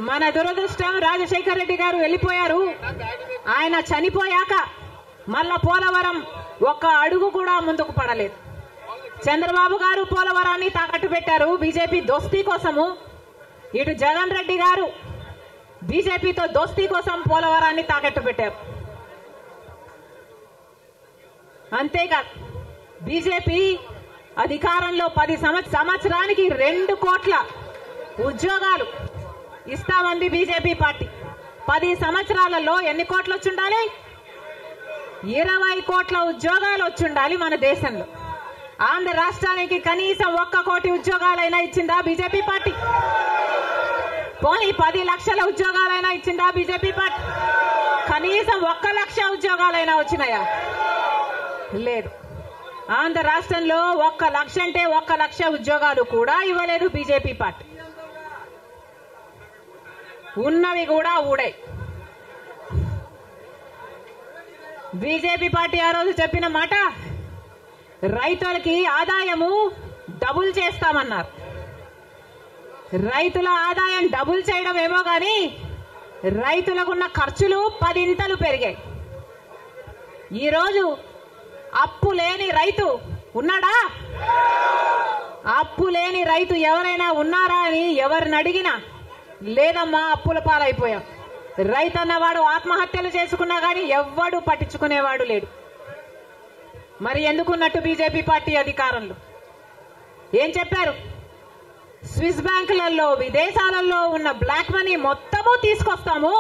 మన దురదృష్టం రాజశేఖర్ రెడ్డి గారు వెళ్ళిపోయారు. ఆయన చనిపోయాక మళ్ళా పోలవరం ఒక్క అడుగు కూడా ముందుకు పడలేదు. చంద్రబాబు గారు పోలవరాన్ని తాకట్టు పెట్టారు బీజేపీ దోస్తీ కోసము. ఇటు జగన్ రెడ్డి గారు బీజేపీతో దోస్తీ కోసం పోలవరాన్ని తాకట్టు పెట్టారు. అంతేకాదు బీజేపీ అధికారంలో 10 సంవత్సరానికి 2 కోట్ల ఉద్యోగాలు ఇస్తామంది బీజేపీ పార్టీ. 10 సంవత్సరాలలో ఎన్ని కోట్లు వచ్చుండాలి? 20 కోట్ల ఉద్యోగాలు వచ్చుండాలి మన దేశంలో. ఆంధ్ర రాష్ట్రానికి కనీసం 1 కోటి ఉద్యోగాలైనా ఇచ్చిందా బీజేపీ పార్టీ? పోనీ 10 లక్షల ఉద్యోగాలైనా ఇచ్చిందా బీజేపీ పార్టీ? కనీసం 1 లక్ష ఉద్యోగాలైనా వచ్చినాయా? లేదు. ఆంధ్ర రాష్ట్రంలో 1 లక్ష అంటే 1 లక్ష ఉద్యోగాలు కూడా ఇవ్వలేదు బీజేపీ పార్టీ. ఉన్నవి కూడా ఊడాయి. బీజేపీ పార్టీ ఆ రోజు చెప్పిన మాట, రైతులకి ఆదాయము డబుల్ చేస్తామన్నారు. రైతుల ఆదాయం డబుల్ చేయడం ఏమో గాని రైతులకున్న ఖర్చులు 10 ఇంతలు పెరిగాయి. ఈరోజు అప్పు లేని రైతు ఉన్నాడా? అప్పు లేని రైతు ఎవరైనా ఉన్నారా అని ఎవరిని అడిగినా లేదమ్మా అప్పుల పాలైపోయాం. రైతు అన్నవాడు ఆత్మహత్యలు చేసుకున్నా గానీ ఎవ్వడు పట్టించుకునేవాడు లేడు. మరి ఎందుకున్నట్టు బీజేపీ పార్టీ అధికారంలో ఏం చెప్పారు? స్విస్ బ్యాంకులలో విదేశాలలో ఉన్న బ్లాక్ మనీ మొత్తము తీసుకొస్తాము,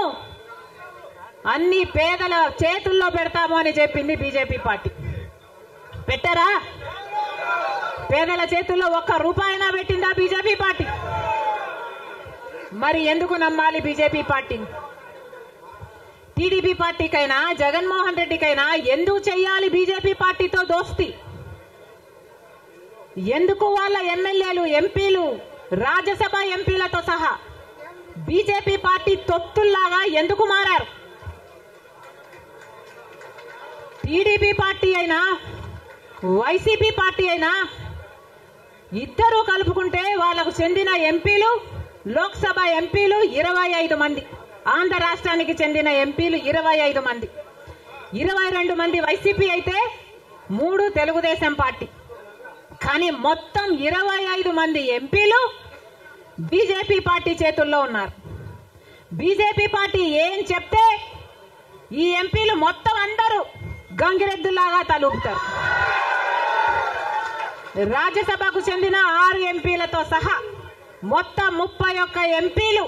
అన్ని పేదల చేతుల్లో పెడతాము అని చెప్పింది బీజేపీ పార్టీ. పెట్టారా? పేదల చేతుల్లో 1 రూపాయినా పెట్టిందా బీజేపీ పార్టీ? మరి ఎందుకు నమ్మాలి బీజేపీ పార్టీని? టీడీపీ పార్టీకైనా జగన్మోహన్ రెడ్డికైనా ఎందుకు చెయ్యాలి బీజేపీ పార్టీతో దోస్తి? ఎందుకు వాళ్ళ ఎమ్మెల్యేలు, ఎంపీలు, రాజ్యసభ ఎంపీలతో సహా బీజేపీ పార్టీ తొత్తుల్లాగా ఎందుకు మారారు? టీడీపీ పార్టీ అయినా వైసీపీ పార్టీ అయినా ఇద్దరూ కలుపుకుంటే వాళ్లకు చెందిన ఎంపీలు, లోక్సభ ఎంపీలు 25 మంది, ఆంధ్ర రాష్ట్రానికి చెందిన ఎంపీలు 25 మంది, 22 మంది వైసీపీ అయితే 3 తెలుగుదేశం పార్టీ. కానీ మొత్తం 25 మంది ఎంపీలు బీజేపీ పార్టీ చేతుల్లో ఉన్నారు. బీజేపీ పార్టీ ఏం చెప్తే ఈ ఎంపీలు మొత్తం అందరూ గంగిరెద్దులాగా తలూపుతారు. రాజ్యసభకు చెందిన 6 ఎంపీలతో సహా మొత్తం 31 ఎంపీలు